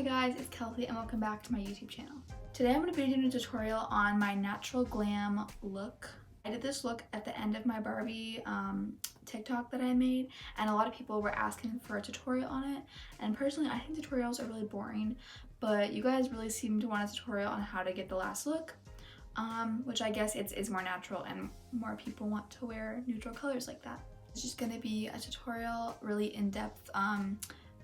Hi guys, it's Kelsey and welcome back to my YouTube channel. Today I'm going to be doing a tutorial on my natural glam look. I did this look at the end of my Barbie TikTok that I made, and a lot of people were asking for a tutorial on it, and personally I think tutorials are really boring, but you guys really seem to want a tutorial on how to get the last look, which I guess is more natural and more people want to wear neutral colors like that. It's just going to be a tutorial really in-depth,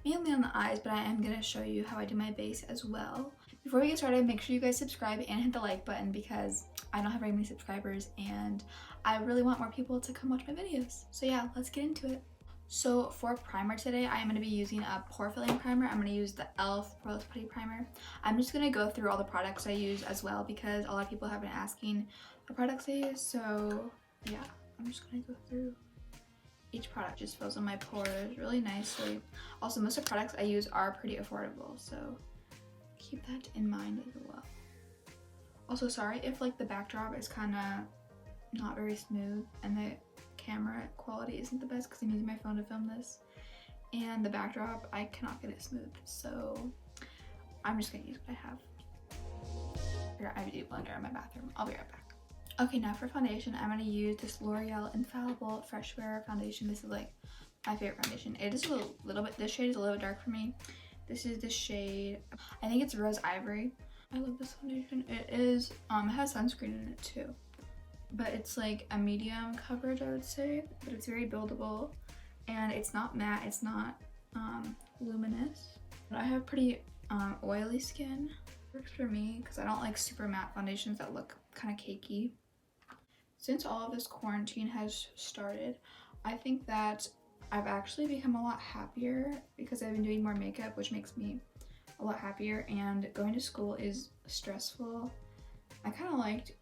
mainly on the eyes, but I am going to show you how I do my base as well. Before we get started, make sure you guys subscribe and hit the like button because I don't have very many subscribers and I really want more people to come watch my videos. So yeah, let's get into it. So for primer today, I am going to be using a pore filling primer. I'm going to use the e.l.f. Poreless Putty Primer. I'm just going to go through all the products I use as well because a lot of people have been asking the products I use. So yeah, I'm just going to go through. Each product just fills in my pores really nicely. Also, most of the products I use are pretty affordable, so keep that in mind as well. Also, sorry if like the backdrop is kind of not very smooth and the camera quality isn't the best because I'm using my phone to film this. And the backdrop, I cannot get it smooth, so I'm just gonna use what I have. I have a blender in my bathroom. I'll be right back. Okay, now for foundation, I'm going to use this L'Oreal Infallible Fresh Wear foundation. This is like my favorite foundation. It is a little bit, this shade is a little bit dark for me. This is the shade, I think it's Rose Ivory. I love this foundation. It is, it has sunscreen in it too. But it's like a medium coverage, I would say. But it's very buildable. And it's not matte, it's not luminous. But I have pretty oily skin. Works for me because I don't like super matte foundations that look kind of cakey. Since all of this quarantine has started, I think that I've actually become a lot happier because I've been doing more makeup, which makes me a lot happier, and going to school is stressful. I kind of liked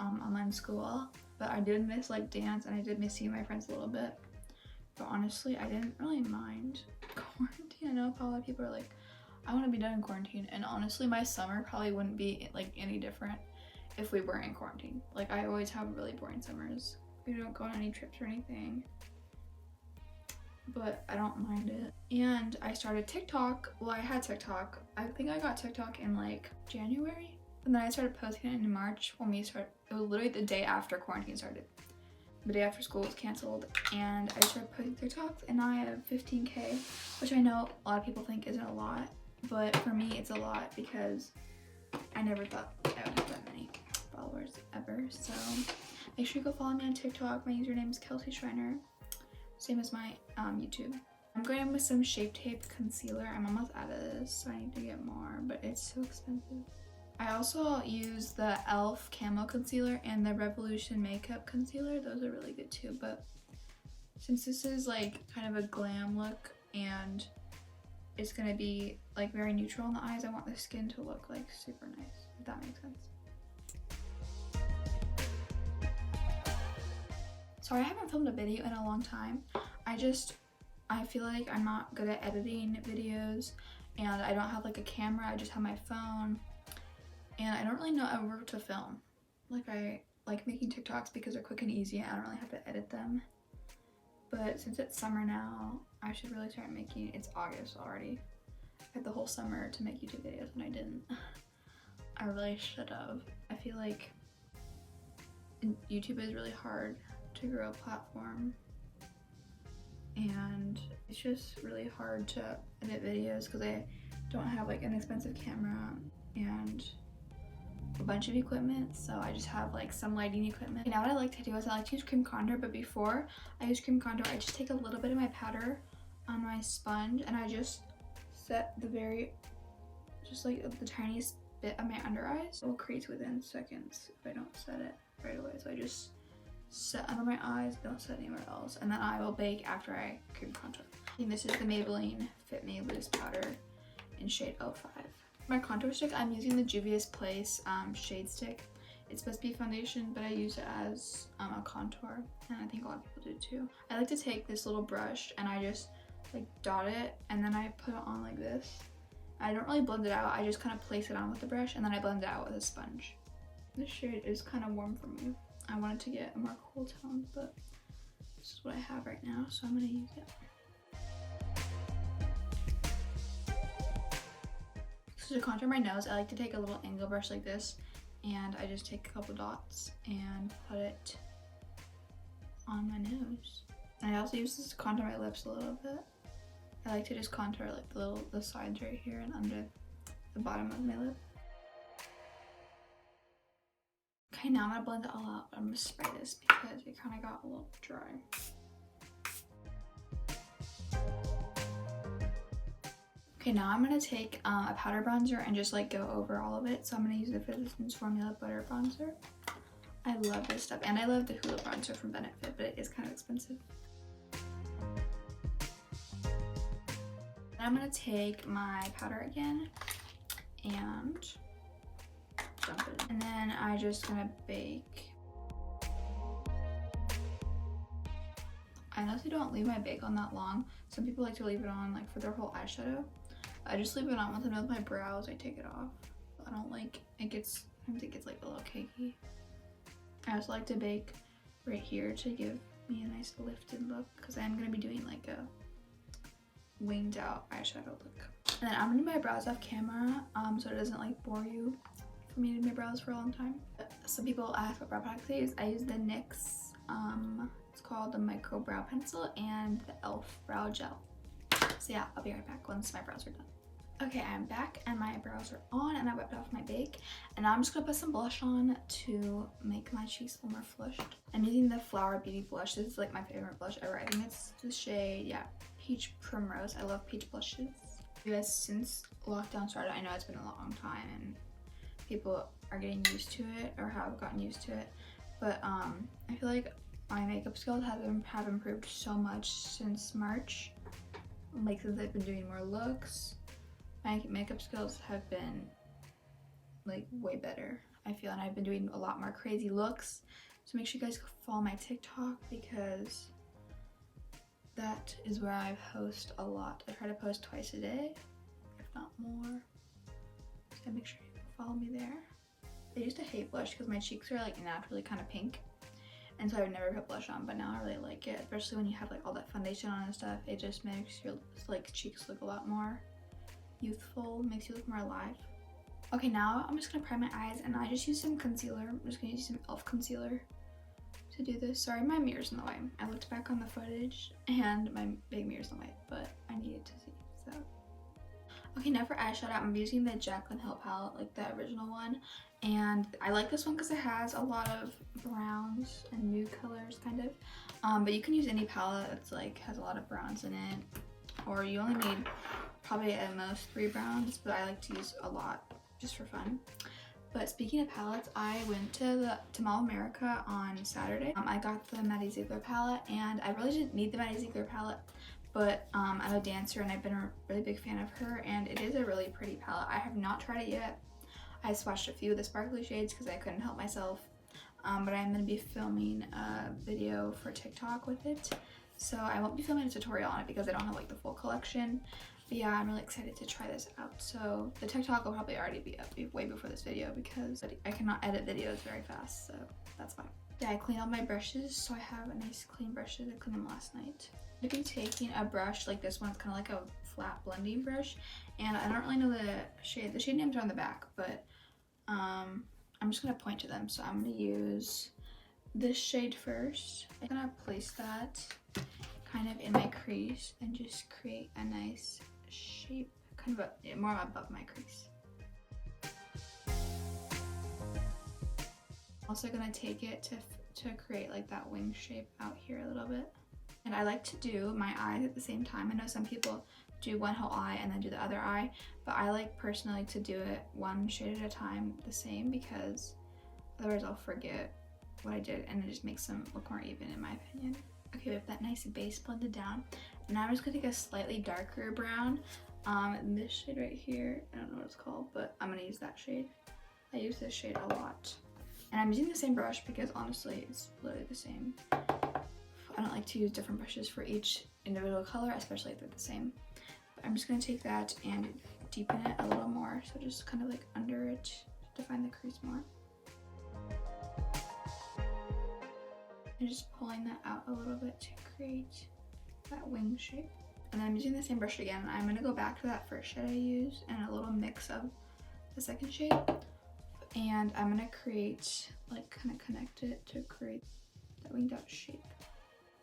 online school, but I did miss like dance and I did miss seeing my friends a little bit. But honestly, I didn't really mind quarantine. I know a lot of people are like, I want to be done in quarantine, and honestly my summer probably wouldn't be like any different if we weren't in quarantine. Like, I always have really boring summers. We don't go on any trips or anything, but I don't mind it. And I started TikTok. Well, I had TikTok. I think I got TikTok in like January, and then I started posting it in March when it was literally the day after quarantine started. The day after school was canceled, and I started posting TikToks, and now I have 15K, which I know a lot of people think isn't a lot, but for me it's a lot because I never thought I would have that many followers ever. So make sure you go follow me on TikTok. My username is Kelsey Schreiner, same as my YouTube. I'm going in with some Shape Tape concealer. I'm almost out of this, so I need to get more, but it's so expensive. I also use the e.l.f. Camo Concealer and the Revolution Makeup Concealer. Those are really good too, but since this is like kind of a glam look and it's gonna be like very neutral on the eyes, I want the skin to look like super nice, if that makes sense. Sorry, I haven't filmed a video in a long time. I feel like I'm not good at editing videos, and I don't have like a camera, I just have my phone, and I don't really know ever to film. Like, I like making TikToks because they're quick and easy and I don't really have to edit them. But since it's summer now, I should really start making, it's August already. I had the whole summer to make YouTube videos and I didn't. I really should have. I feel like YouTube is really hard to grow a platform, and it's just really hard to edit videos because I don't have like an expensive camera and a bunch of equipment, so I just have like some lighting equipment. Now what I like to do is I like to use cream contour, but before I use cream contour, I just take a little bit of my powder on my sponge and I just set just like the tiniest bit of my under eyes. It will crease within seconds if I don't set it right away. So I just set under my eyes, don't set anywhere else, and then I will bake after I cream contour. And this is the Maybelline Fit Me Loose Powder in shade 05. My contour stick, I'm using the Juviasplace shade stick. It's supposed to be foundation, but I use it as a contour, and I think a lot of people do too. I like to take this little brush and I just like dot it, and then I put it on like this. I don't really blend it out, I just kind of place it on with the brush, and then I blend it out with a sponge. This shade is kind of warm for me. I wanted to get a more cool tone, but this is what I have right now, so I'm gonna use it. So to contour my nose, I like to take a little angle brush like this, and I just take a couple dots and put it on my nose. And I also use this to contour my lips a little bit. I like to just contour like the sides right here and under the bottom of my lip. Okay, now I'm gonna blend it all out. I'm gonna spray this because it kind of got a little dry. Okay, now I'm gonna take a powder bronzer and just like go over all of it. So I'm gonna use the Physiciansformula Butter Bronzer. I love this stuff, and I love the Hula bronzer from Benefit, but it is kind of expensive. I'm gonna take my powder again and dump it. And then I just gonna bake. I honestly don't leave my bake on that long. Some people like to leave it on like for their whole eyeshadow. I just leave it on once I'm done with my brows. I take it off. I don't like it gets. Sometimes it gets like a little cakey. I also like to bake right here to give me a nice lifted look because I'm gonna be doing like a winged out eyeshadow look. And then I'm gonna do my brows off camera so it doesn't like bore you for me to do my brows for a long time. Some people ask what brow products I use. I use the NYX, it's called the Micro Brow Pencil, and the e.l.f. Brow Gel. So yeah, I'll be right back once my brows are done. Okay, I'm back and my brows are on and I wiped off my bake. And now I'm just gonna put some blush on to make my cheeks a little more flushed. I'm using the Flower Beauty blush. This is like my favorite blush ever. I think it's the shade, yeah, Peach Primrose. I love peach blushes. You guys, since lockdown started, I know it's been a long time and people are getting used to it or have gotten used to it. But I feel like my makeup skills have improved so much since March. Like since I've been doing more looks. My makeup skills have been like way better, I feel, and I've been doing a lot more crazy looks. So make sure you guys go follow my TikTok because that is where I post a lot. I try to post twice a day, if not more. So make sure you follow me there. I used to hate blush because my cheeks are like naturally kind of pink. And so I would never put blush on, but now I really like it, especially when you have like all that foundation on and stuff. It just makes your like cheeks look a lot more youthful, makes you look more alive. Okay, now I'm just gonna prime my eyes, and I just use some concealer. I'm just gonna use some e.l.f. concealer to do this. Sorry, my mirror's in the way. I looked back on the footage and my big mirror's in the way, but I needed to see, so. Okay, now for eyeshadow, I'm using the Jaclynhill palette, like the original one. And I like this one because it has a lot of browns and nude colors, kind of. But you can use any palette that's like has a lot of browns in it, or you only need probably at most 3 browns, but I like to use a lot just for fun. But speaking of palettes, I went to Mall of America on Saturday. I got the Maddie Ziegler palette, and I really didn't need the Maddie Ziegler palette, but I'm a dancer and I've been a really big fan of her, and it is a really pretty palette. I have not tried it yet. I swatched a few of the sparkly shades because I couldn't help myself, but I'm going to be filming a video for TikTok with it. So I won't be filming a tutorial on it because I don't have like the full collection. But yeah, I'm really excited to try this out. So the TikTok will probably already be up way before this video because I cannot edit videos very fast, so that's fine. Yeah, I cleaned all my brushes, so I have a nice clean brush. I cleaned them last night. I'm gonna be taking a brush like this one. It's kind of like a flat blending brush, and I don't really know the shade. The shade names are on the back, but I'm just gonna point to them. So I'm gonna use this shade first. I'm gonna place that kind of in my crease and just create a nice shape, kind of more above my crease. Also gonna take it to create like that wing shape out here a little bit. And I like to do my eyes at the same time. I know some people do one whole eye and then do the other eye, but I like personally to do it one shade at a time the same because otherwise I'll forget what I did and it just makes them look more even in my opinion. Okay, we have that nice base blended down. Now I'm just gonna take a slightly darker brown. This shade right here, I don't know what it's called, but I'm gonna use that shade. I use this shade a lot. And I'm using the same brush because honestly, it's literally the same. I don't like to use different brushes for each individual color, especially if they're the same. But I'm just gonna take that and deepen it a little more. So just kind of like under it to define the crease more. And just pulling that out a little bit to create that wing shape. And then I'm using the same brush again. I'm going to go back to that first shade I used and a little mix of the second shade. And I'm going to create, like, kind of connect it to create that winged out shape.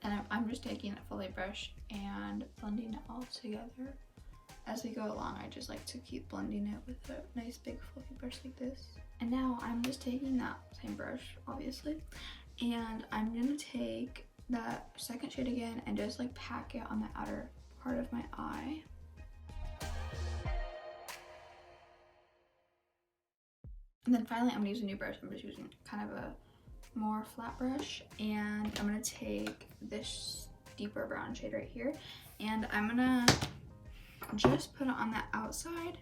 And I'm just taking a fully brush and blending it all together. As we go along, I just like to keep blending it with a nice big fluffy brush like this. And now I'm just taking that same brush, obviously, and I'm gonna take that second shade again and just like pack it on the outer part of my eye. And then finally, I'm gonna use a new brush. I'm just using kind of a more flat brush, and I'm gonna take this deeper brown shade right here, and I'm gonna just put it on the outside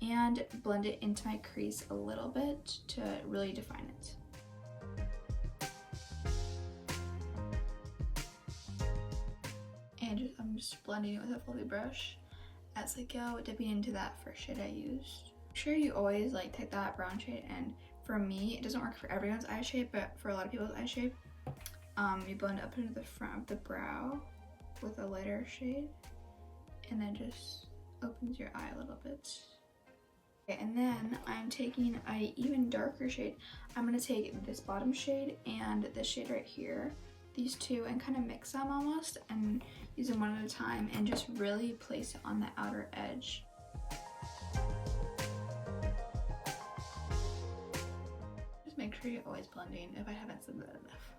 and blend it into my crease a little bit to really define it. And I'm just blending it with a fluffy brush as I go, dipping into that first shade I used. Make sure you always like take that brown shade, and for me, it doesn't work for everyone's eye shape, but for a lot of people's eye shape, you blend up into the front of the brow with a lighter shade, and then just opens your eye a little bit. Okay, and then I'm taking an even darker shade. I'm gonna take this bottom shade and this shade right here, these two, and kind of mix them almost, and use them one at a time, and just really place it on the outer edge. Make sure you're always blending if I haven't said that enough.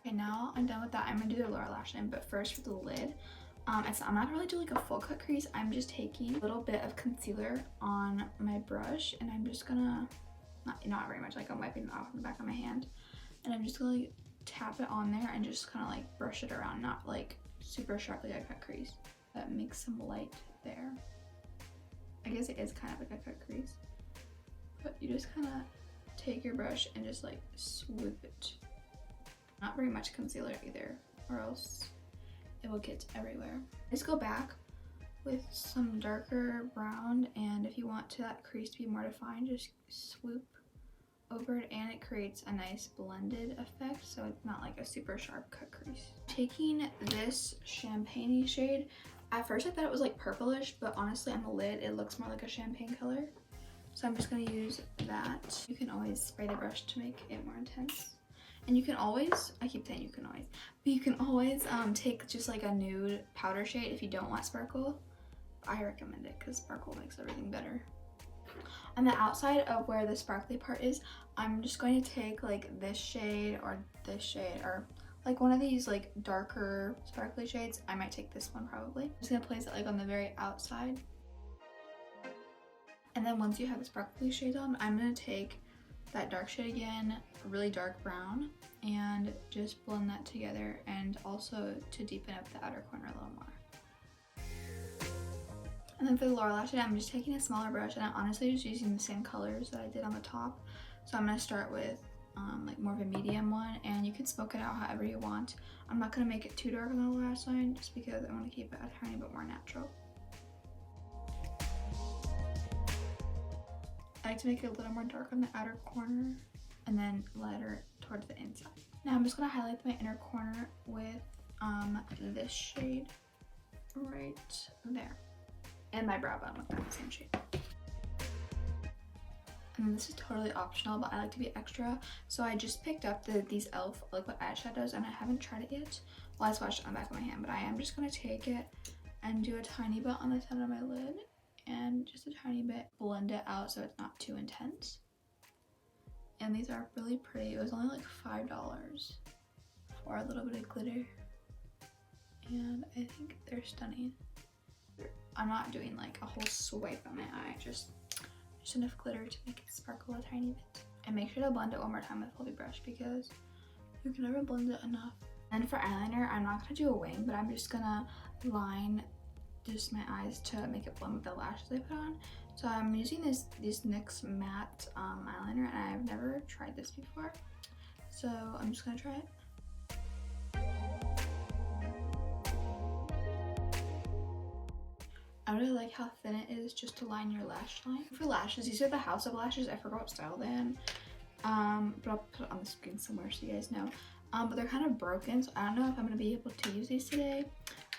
Okay, now I'm done with that. I'm gonna do the lower lash line, but first for the lid, I'm not really doing like a full cut crease. I'm just taking a little bit of concealer on my brush, and I'm just gonna, not very much, like I'm wiping it off on the back of my hand, and I'm just gonna like, tap it on there and just kind of like brush it around, not like super sharp like a cut crease. That makes some light there. I guess it is kind of like a cut crease, but you just kind of take your brush and just like swoop it. Not very much concealer either, or else it will get everywhere. Just go back with some darker brown, and if you want that crease to be more defined, just swoop over it, and it creates a nice blended effect, so it's not like a super sharp cut crease. Taking this champagne-y shade, at first I thought it was like purplish, but honestly on the lid it looks more like a champagne color. So I'm just going to use that. You can always spray the brush to make it more intense. And you can always, I keep saying you can always, but you can always take just like a nude powder shade if you don't want sparkle. I recommend it because sparkle makes everything better. On the outside of where the sparkly part is, I'm just going to take like this shade or like one of these like darker sparkly shades. I might take this one probably. I'm just going to place it like on the very outside. And then once you have the sparkly shade on, I'm going to take that dark shade again, really dark brown, and just blend that together, and also to deepen up the outer corner a little more. And then for the lower lash shade, I'm just taking a smaller brush, and I'm honestly just using the same colors that I did on the top. So I'm going to start with like more of a medium one, and you can smoke it out however you want. I'm not going to make it too dark on the lash line just because I want to keep it a tiny bit more natural. I like to make it a little more dark on the outer corner and then lighter towards the inside. Now I'm just going to highlight my inner corner with this shade right there, and my brow bone with that same shade. And this is totally optional, but I like to be extra, so I just picked up these e.l.f. liquid eyeshadows, and I haven't tried it yet. Well, I swatched it on the back of my hand, but I am just going to take it and do a tiny bit on the side of my lid, and just a tiny bit blend it out so it's not too intense. And these are really pretty. It was only like $5 for a little bit of glitter, and I think they're stunning. I'm not doing like a whole swipe on my eye, just enough glitter to make it sparkle a tiny bit. And make sure to blend it one more time with a fluffy brush because you can never blend it enough. And for eyeliner, I'm not gonna do a wing, but I'm just gonna line just my eyes to make it blend with the lashes I put on. So I'm using this NYX matte eyeliner, and I've never tried this before, so I'm just gonna try it. I really like how thin it is just to line your lash line. For lashes, these are the Houseoflashes. I forgot what style they're in, but I'll put it on the screen somewhere so you guys know. But they're kind of broken, so I don't know if I'm gonna be able to use these today.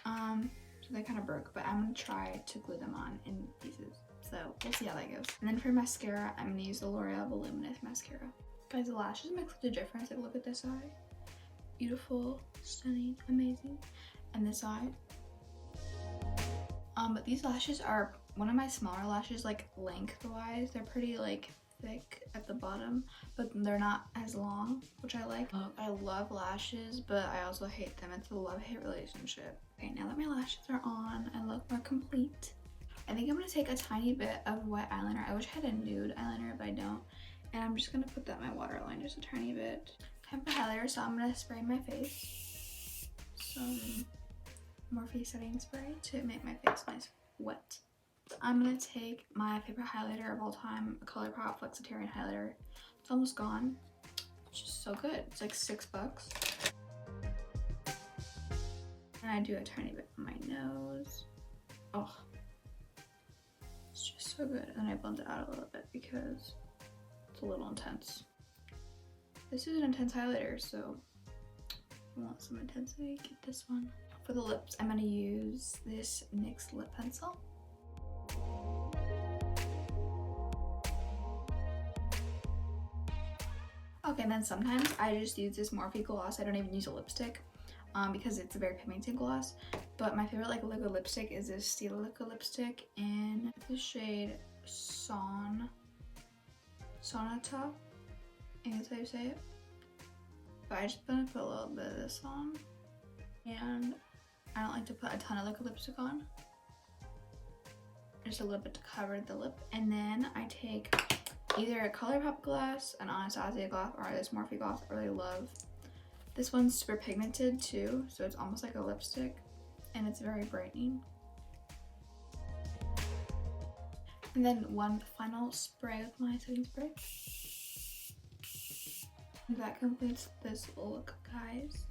So so they kind of broke, but I'm gonna try to glue them on in pieces. So we'll see how that goes. And then for mascara, I'm gonna use the L'Oreal Voluminous mascara. Guys, the lashes make such a difference. Like, look at this eye. Beautiful, stunning, amazing. And this eye. But these lashes are one of my smaller lashes, like lengthwise. They're pretty like thick at the bottom, but they're not as long, which I like. I love lashes, but I also hate them. It's a love-hate relationship. Okay, now that my lashes are on, I look more complete. I think I'm gonna take a tiny bit of wet eyeliner. I wish I had a nude eyeliner, but I don't. And I'm just gonna put that in my waterline, just a tiny bit. Time for highlighter, so I'm gonna spray my face. Some Morphe setting spray to make my face nice wet. I'm gonna take my favorite highlighter of all time, a Colourpop Flexitarian highlighter. It's almost gone. It's just so good. It's like $6. And I do a tiny bit on my nose. Oh, it's just so good. And I blend it out a little bit because it's a little intense. This is an intense highlighter, so if you want some intensity, get this one. For the lips, I'm gonna use this NYX lip pencil. Okay, and then sometimes I just use this Morphe gloss. I don't even use a lipstick because it's a very pigmented gloss. But my favorite like liquid lipstick is this Stilacosmetics lipstick in the shade Sonata. I think that's how you say it. But I just gonna put a little bit of this on. And I don't like to put a ton of liquid lipstick on. Just a little bit to cover the lip. And then I take either a Colourpop gloss, an Anastasia gloss, or this Morphe gloss I really love. This one's super pigmented too, so it's almost like a lipstick, and it's very brightening. And then one final spray with my setting spray. And that completes this look, guys.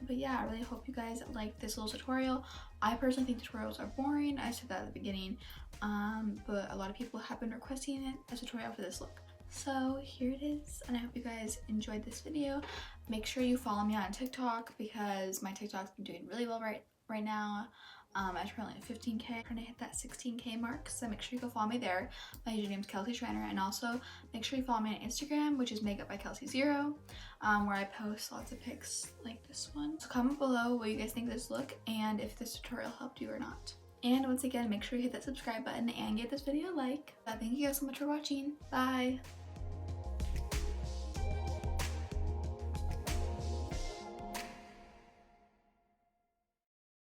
But yeah, I really hope you guys like this little tutorial. I personally think tutorials are boring. I said that at the beginning, but a lot of people have been requesting a tutorial for this look. So here it is, and I hope you guys enjoyed this video. Make sure you follow me on TikTok because my TikTok's been doing really well right now. I'm currently at 15K. I'm trying to hit that 16K mark, so make sure you go follow me there. My username is Kelsey Schreiner, and also make sure you follow me on Instagram, which is makeup_by_Kelsey0, where I post lots of pics like this one. So comment below what you guys think of this look and if this tutorial helped you or not. And once again, make sure you hit that subscribe button and give this video a like. Thank you guys so much for watching. Bye!